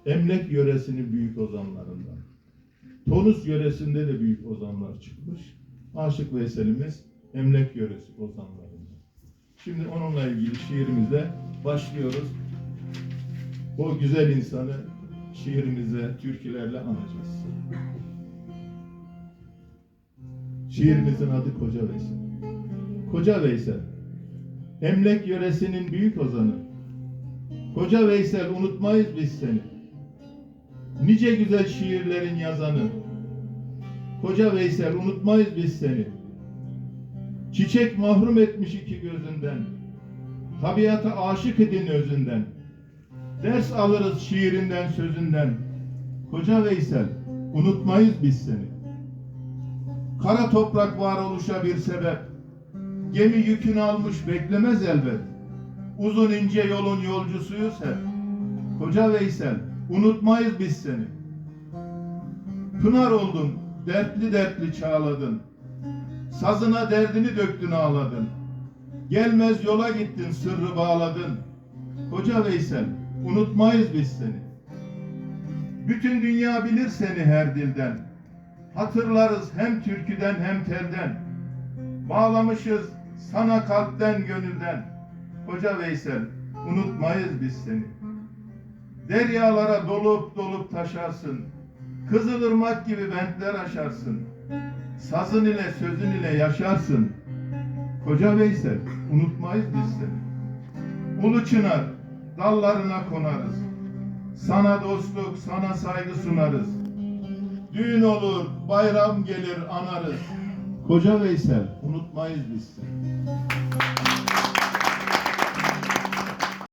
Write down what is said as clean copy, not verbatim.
Emlek yöresinin büyük ozanlarından. Tunus yöresinde de büyük ozanlar çıkmış. Aşık Veysel'imiz Emlek yöresi ozanlarından. Şimdi onunla ilgili şiirimizle başlıyoruz. O güzel insanı şiirimize, türkülerle anacağız. Şiirimizin adı Koca Veysel. Koca Veysel, Emlek yöresinin büyük ozanı. Koca Veysel, unutmayız biz seni. Nice güzel şiirlerin yazanı. Koca Veysel, unutmayız biz seni. Çiçek mahrum etmiş iki gözünden. Tabiata aşık edin özünden. Ders alırız şiirinden sözünden. Koca Veysel, unutmayız biz seni. Kara toprak varoluşa bir sebep. Gemi yükünü almış beklemez elbet. Uzun ince yolun yolcusuyuz hep. Koca Veysel, unutmayız biz seni. Pınar oldun, dertli dertli çağladın. Sazına derdini döktün ağladın. Gelmez yola gittin, sırrı bağladın. Koca Veysel, unutmayız biz seni. Bütün dünya bilir seni her dilden. Hatırlarız hem türküden hem telden. Bağlamışız sana kalpten gönülden. Koca Veysel, unutmayız biz seni. Deryalara dolup dolup taşarsın. Kızılırmak gibi bentler aşarsın. Sazın ile sözün ile yaşarsın. Koca Veysel, unutmayız biz seni. Ulu çınar, dallarına konarız. Sana dostluk, sana saygı sunarız. Düğün olur, bayram gelir anarız. Koca Veysel, unutmayız biz seni.